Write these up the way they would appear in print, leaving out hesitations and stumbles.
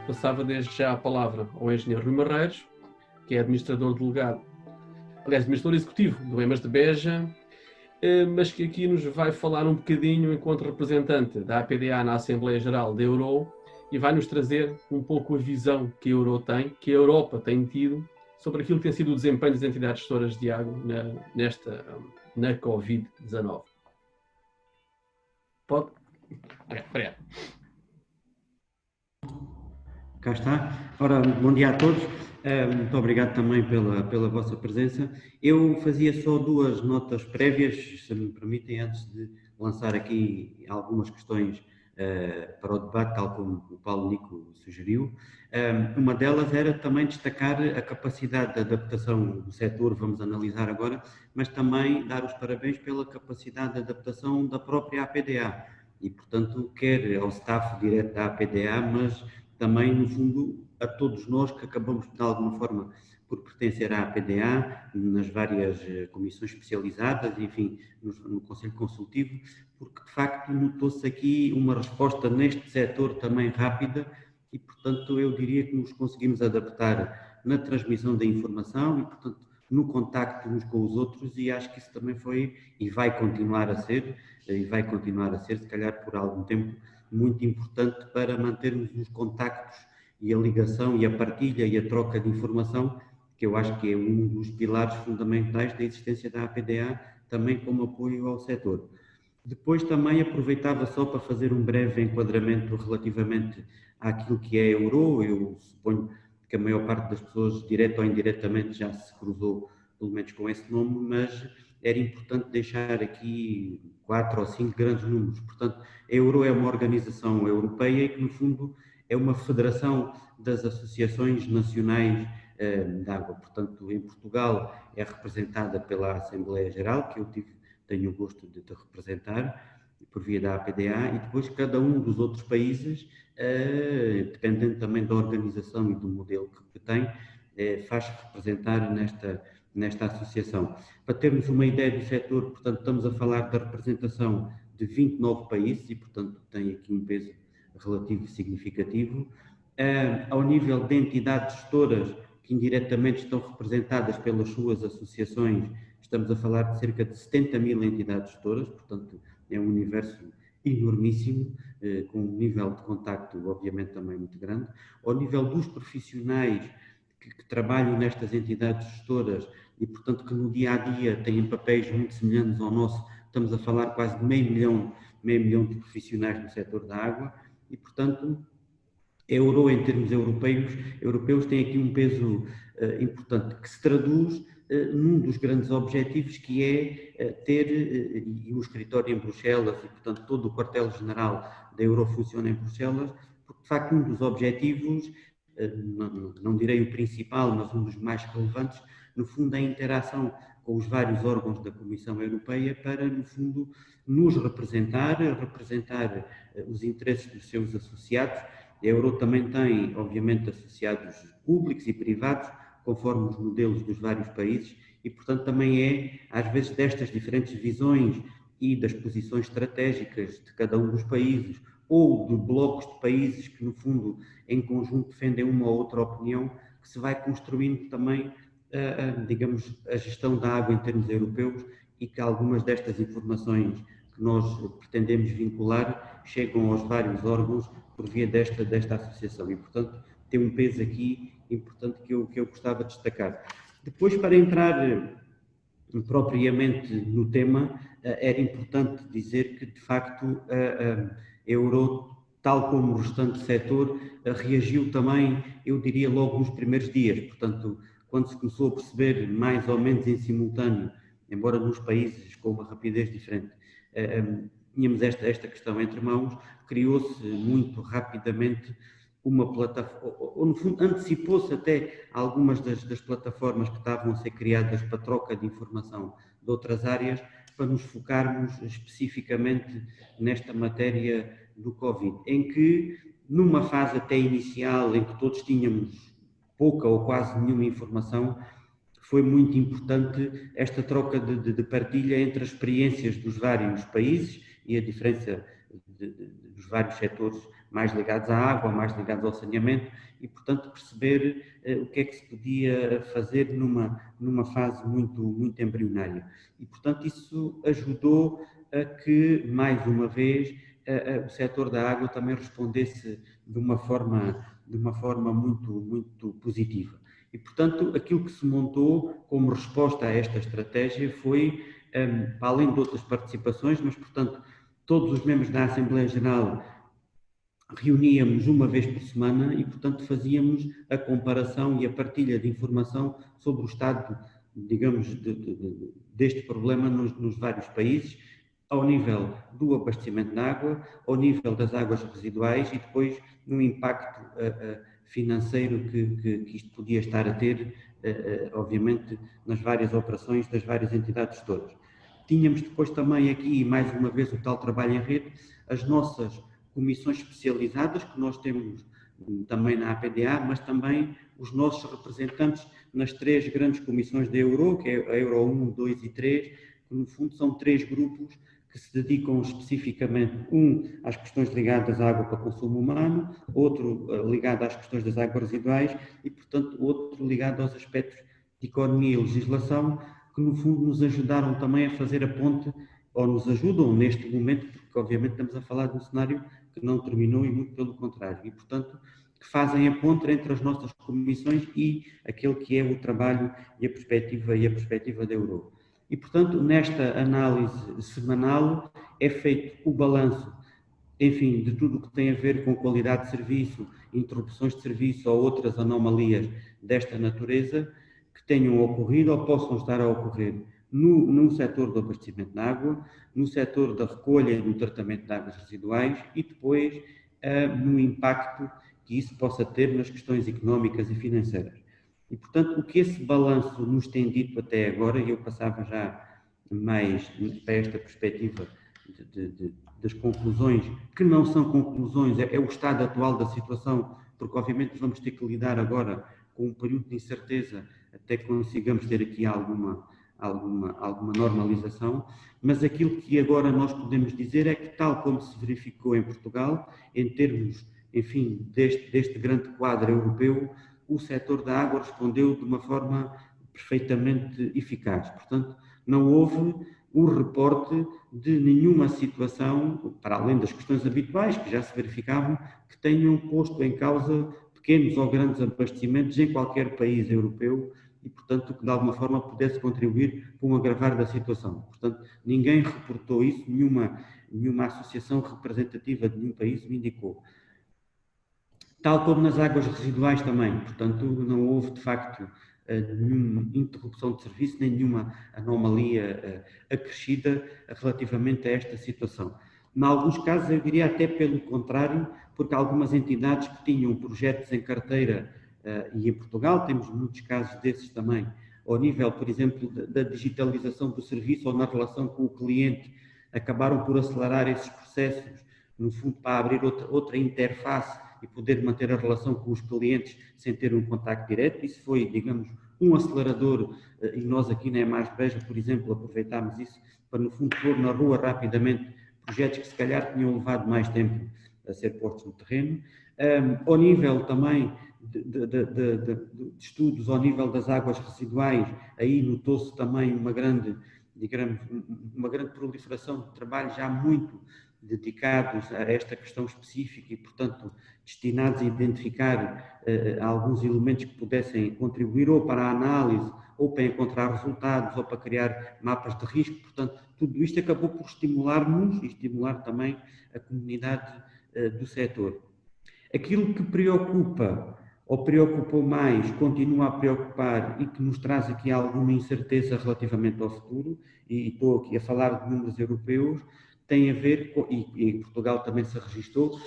passava desde já a palavra ao engenheiro Rui Marreiros, que é administrador delegado, aliás, administrador executivo do EMAS de Beja, mas que aqui nos vai falar um bocadinho enquanto representante da APDA na Assembleia Geral da Euro e vai nos trazer um pouco a visão que a Euro tem, que a Europa tem tido, sobre aquilo que tem sido o desempenho das entidades gestoras de água na Covid-19. Pode? Obrigado. Cá está. Ora, bom dia a todos. Muito obrigado também pela vossa presença. Eu fazia só duas notas prévias, se me permitem, antes de lançar aqui algumas questões para o debate, tal como o Paulo Nico sugeriu. Uma delas era também destacar a capacidade de adaptação do setor, vamos analisar agora, mas também dar os parabéns pela capacidade de adaptação da própria APDA. E, portanto, quer ao staff direto da APDA, mas também, no fundo, a todos nós que acabamos, de alguma forma, por pertencer à APDA, nas várias comissões especializadas, enfim, no Conselho Consultivo, porque, de facto, notou-se aqui uma resposta neste setor também rápida e, portanto, eu diria que nos conseguimos adaptar na transmissão da informação e, portanto, no contacto uns com os outros, e acho que isso também foi e vai continuar a ser, se calhar por algum tempo, muito importante para mantermos os contactos e a ligação e a partilha e a troca de informação, que eu acho que é um dos pilares fundamentais da existência da APDA, também como apoio ao setor. Depois também aproveitava só para fazer um breve enquadramento relativamente àquilo que é a Euro. Eu suponho que a maior parte das pessoas, direto ou indiretamente, já se cruzou, pelo menos com esse nome, mas era importante deixar aqui 4 ou 5 grandes números. Portanto, a Euro é uma organização europeia e que, no fundo, é uma federação das associações nacionais de água. Portanto, em Portugal é representada pela Assembleia Geral, que eu tenho o gosto de representar, por via da APDA, e depois cada um dos outros países, dependendo também da organização e do modelo que tem, faz representar nesta associação. Para termos uma ideia do setor, portanto, estamos a falar da representação de 29 países e, portanto, tem aqui um peso relativo significativo. Ao nível de entidades gestoras que indiretamente estão representadas pelas suas associações, estamos a falar de cerca de 70 mil entidades gestoras, portanto, é um universo enormíssimo, com um nível de contacto, obviamente, também muito grande. Ao nível dos profissionais que trabalham nestas entidades gestoras e, portanto, que no dia-a-dia têm papéis muito semelhantes ao nosso, estamos a falar quase de meio milhão de profissionais no setor da água e, portanto, a Euro, em termos europeus, tem aqui um peso importante, que se traduz num dos grandes objetivos, que é ter, e o escritório em Bruxelas, e portanto todo o quartel-general da Euro funciona em Bruxelas, porque de facto um dos objetivos, não direi o principal, mas um dos mais relevantes, no fundo é a interação com os vários órgãos da Comissão Europeia para, no fundo, nos representar os interesses dos seus associados. A Euro também tem, obviamente, associados públicos e privados, conforme os modelos dos vários países, e, portanto, também é, às vezes, destas diferentes visões e das posições estratégicas de cada um dos países, ou de blocos de países que, no fundo, em conjunto defendem uma ou outra opinião, que se vai construindo também, digamos, a gestão da água em termos europeus e que algumas destas informações que nós pretendemos vincular chegam aos vários órgãos por via desta associação e, portanto, tem um peso aqui importante que eu gostava de destacar. Depois, para entrar propriamente no tema, era importante dizer que, de facto, a Euro, tal como o restante setor, reagiu também, eu diria, logo nos primeiros dias. Portanto, quando se começou a perceber, mais ou menos em simultâneo, embora nos países com uma rapidez diferente, tínhamos esta questão entre mãos, criou-se muito rapidamente uma plataforma, ou no fundo antecipou-se até algumas das plataformas que estavam a ser criadas para troca de informação de outras áreas, para nos focarmos especificamente nesta matéria do Covid, em que, numa fase até inicial, em que todos tínhamos pouca ou quase nenhuma informação, foi muito importante esta troca de partilha entre as experiências dos vários países e a diferença dos vários setores mais ligados à água, mais ligados ao saneamento, e, portanto, perceber o que é que se podia fazer numa fase muito embrionária. E, portanto, isso ajudou a que, mais uma vez, o setor da água também respondesse de uma forma muito positiva. E, portanto, aquilo que se montou como resposta a esta estratégia foi, para além de outras participações, mas, portanto, todos os membros da Assembleia Geral reuníamos uma vez por semana e, portanto, fazíamos a comparação e a partilha de informação sobre o estado, digamos, deste problema nos vários países, ao nível do abastecimento de água, ao nível das águas residuais e depois no impacto financeiro que isto podia estar a ter, obviamente, nas várias operações das várias entidades todas. Tínhamos depois também aqui, mais uma vez, o tal trabalho em rede, as nossas comissões especializadas que nós temos também na APDA, mas também os nossos representantes nas 3 grandes comissões da Euro, que é a Euro 1, 2 e 3, que no fundo são 3 grupos que se dedicam especificamente, um às questões ligadas à água para consumo humano, outro ligado às questões das águas residuais e, portanto, outro ligado aos aspectos de economia e legislação, que no fundo nos ajudaram também a fazer a ponte, ou nos ajudam neste momento, porque obviamente estamos a falar de um cenário que não terminou e muito pelo contrário, e portanto que fazem a ponte entre as nossas comissões e aquele que é o trabalho e a perspectiva da Europa. E, portanto, nesta análise semanal é feito o balanço, enfim, de tudo o que tem a ver com qualidade de serviço, interrupções de serviço ou outras anomalias desta natureza que tenham ocorrido ou possam estar a ocorrer no setor do abastecimento de água, no setor da recolha e do tratamento de águas residuais e depois no impacto que isso possa ter nas questões económicas e financeiras. E, portanto, o que esse balanço nos tem dito até agora, e eu passava já mais para esta perspectiva das conclusões, que não são conclusões, é o estado atual da situação, porque obviamente vamos ter que lidar agora com um período de incerteza até que consigamos ter aqui alguma normalização, mas aquilo que agora nós podemos dizer é que, tal como se verificou em Portugal, em termos, enfim, deste grande quadro europeu, o setor da água respondeu de uma forma perfeitamente eficaz. Portanto, não houve um reporte de nenhuma situação, para além das questões habituais que já se verificavam, que tenham posto em causa pequenos ou grandes abastecimentos em qualquer país europeu e, portanto, que de alguma forma pudesse contribuir para um agravar da situação. Portanto, ninguém reportou isso, nenhuma associação representativa de nenhum país o indicou. Tal como nas águas residuais também, portanto, não houve, de facto, nenhuma interrupção de serviço, nem nenhuma anomalia acrescida relativamente a esta situação. Em alguns casos, eu diria até pelo contrário, porque algumas entidades que tinham projetos em carteira, e em Portugal temos muitos casos desses também, ao nível, por exemplo, da digitalização do serviço ou na relação com o cliente, acabaram por acelerar esses processos, no fundo, para abrir outra interface e poder manter a relação com os clientes sem ter um contacto direto. Isso foi, digamos, um acelerador e nós aqui na EMAS Beja, por exemplo, aproveitámos isso para, no fundo, pôr na rua rapidamente projetos que se calhar tinham levado mais tempo a ser postos no terreno. Ao nível também de estudos, ao nível das águas residuais, aí notou-se também uma grande, digamos, uma grande proliferação de trabalho já muito dedicados a esta questão específica e, portanto, destinados a identificar alguns elementos que pudessem contribuir ou para a análise, ou para encontrar resultados, ou para criar mapas de risco. Portanto, tudo isto acabou por estimular-nos e estimular também a comunidade do setor. Aquilo que preocupa, ou preocupou mais, continua a preocupar e que nos traz aqui alguma incerteza relativamente ao futuro, e estou aqui a falar de números europeus, tem a ver com, e em Portugal também se registou,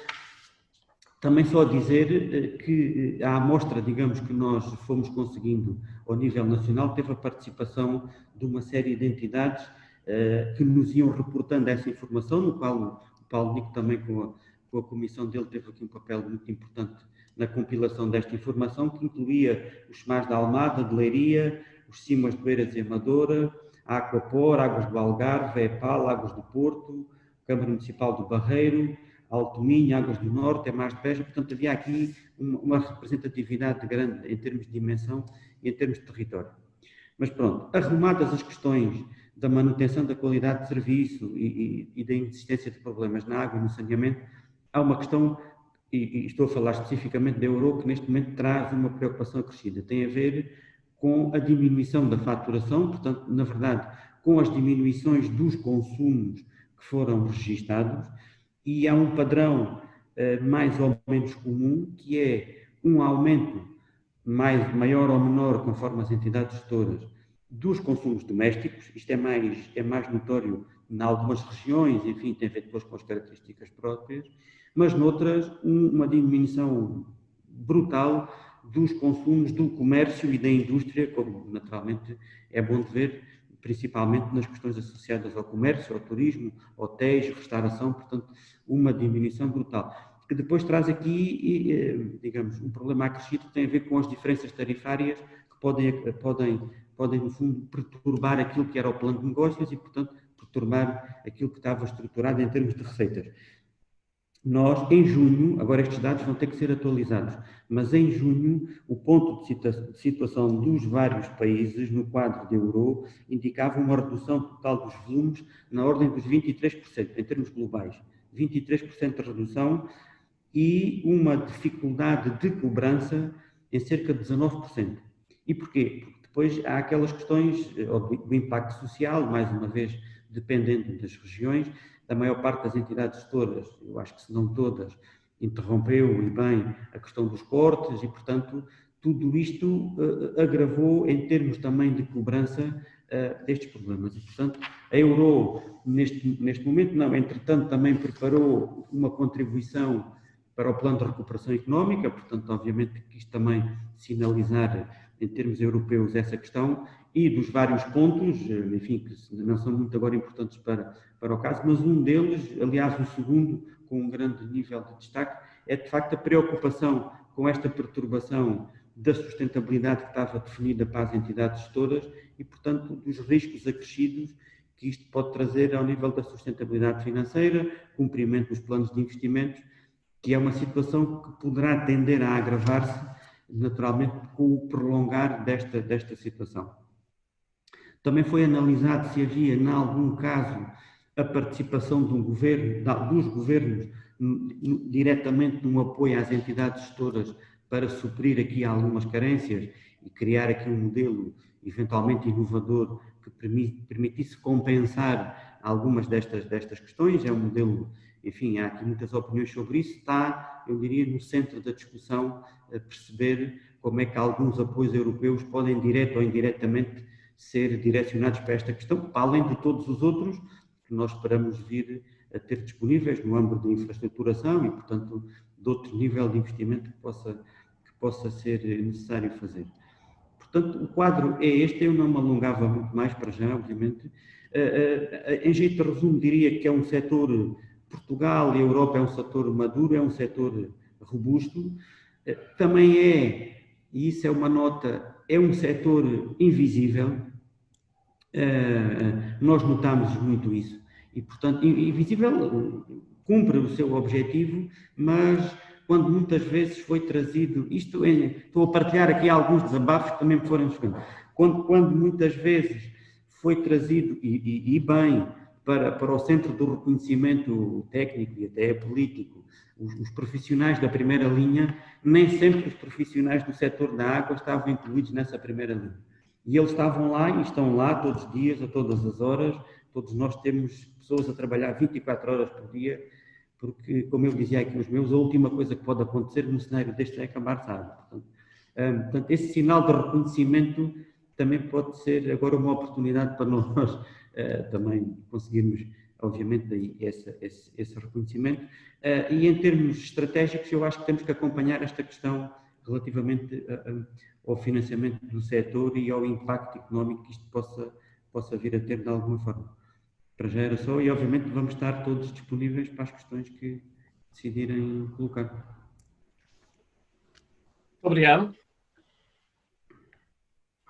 também só dizer que a amostra, digamos, que nós fomos conseguindo ao nível nacional, teve a participação de uma série de entidades que nos iam reportando essa informação, no qual o Paulo Nico também com a comissão dele teve aqui um papel muito importante na compilação desta informação, que incluía os CIMAS da Almada, de Leiria, os CIMAS de Oeiras e Amadora, a Aquapor, Águas do Algarve, a EPAL, Águas do Porto, Câmara Municipal do Barreiro, Alto Minho, Águas do Norte, é Mar de Beja, portanto havia aqui uma representatividade grande em termos de dimensão e em termos de território. Mas pronto, arrumadas as questões da manutenção da qualidade de serviço e da inexistência de problemas na água e no saneamento, há uma questão, e estou a falar especificamente da Euro, que neste momento traz uma preocupação acrescida, tem a ver com a diminuição da faturação, portanto, na verdade, com as diminuições dos consumos que foram registados, e há um padrão mais ou menos comum, que é um aumento maior ou menor, conforme as entidades gestoras, dos consumos domésticos. Isto é mais notório em algumas regiões, enfim, tem a ver depois com as características próprias, mas noutras, uma diminuição brutal dos consumos do comércio e da indústria, como naturalmente é bom de ver, principalmente nas questões associadas ao comércio, ao turismo, hotéis, restauração, portanto, uma diminuição brutal. Que depois traz aqui, digamos, um problema acrescido que tem a ver com as diferenças tarifárias que podem no fundo, perturbar aquilo que era o plano de negócios e, portanto, perturbar aquilo que estava estruturado em termos de receitas. Nós, em junho, agora estes dados vão ter que ser atualizados, mas em junho o ponto de situação dos vários países no quadro de Euro indicava uma redução total dos volumes na ordem dos 23%, em termos globais. 23% de redução e uma dificuldade de cobrança em cerca de 19%. E porquê? Porque depois há aquelas questões do impacto social, mais uma vez dependendo das regiões. A maior parte das entidades gestoras, eu acho que se não todas, interrompeu, e bem, a questão dos cortes e, portanto, tudo isto agravou em termos também de cobrança destes problemas. E, portanto, a Euro, neste momento, não, entretanto, também preparou uma contribuição para o plano de recuperação económica, portanto, obviamente que isto também sinalizar em termos europeus essa questão e dos vários pontos, enfim, que não são muito agora importantes para o caso, mas um deles, aliás, o segundo, com um grande nível de destaque, é de facto a preocupação com esta perturbação da sustentabilidade que estava definida para as entidades gestoras e, portanto, dos riscos acrescidos que isto pode trazer ao nível da sustentabilidade financeira, cumprimento dos planos de investimentos, que é uma situação que poderá tender a agravar-se, naturalmente, com o prolongar desta situação. Também foi analisado se havia, em algum caso, a participação de dos governos diretamente no apoio às entidades gestoras para suprir aqui algumas carências e criar aqui um modelo eventualmente inovador que permitisse compensar algumas destas questões. É um modelo, enfim, há aqui muitas opiniões sobre isso, está, eu diria, no centro da discussão, a perceber como é que alguns apoios europeus podem, direto ou indiretamente, ser direcionados para esta questão, para além de todos os outros que nós esperamos vir a ter disponíveis no âmbito de infraestruturação e, portanto, de outro nível de investimento que possa ser necessário fazer. Portanto, o quadro é este, eu não me alongava muito mais para já, obviamente. Em jeito de resumo, diria que é um setor, Portugal e a Europa é um setor maduro, é um setor robusto, também e isso é uma nota, é um setor invisível, nós notamos muito isso, e portanto, invisível cumpre o seu objetivo, mas quando muitas vezes foi trazido, estou a partilhar aqui alguns desabafos que também me foram chegando, quando muitas vezes foi trazido, e bem, para o centro do reconhecimento técnico e até político, os profissionais da primeira linha, nem sempre os profissionais do setor da água estavam incluídos nessa primeira linha. E eles estavam lá e estão lá todos os dias, a todas as horas. Todos nós temos pessoas a trabalhar 24 horas por dia, porque, como eu dizia aqui aos meus, a última coisa que pode acontecer num cenário deste é acabar-se a água. Portanto, esse sinal de reconhecimento também pode ser agora uma oportunidade para nós também conseguirmos, obviamente, esse reconhecimento. E em termos estratégicos, eu acho que temos que acompanhar esta questão relativamente ao financiamento do setor e ao impacto económico que isto possa vir a ter de alguma forma. Para já era só, e obviamente vamos estar todos disponíveis para as questões que decidirem colocar. Obrigado.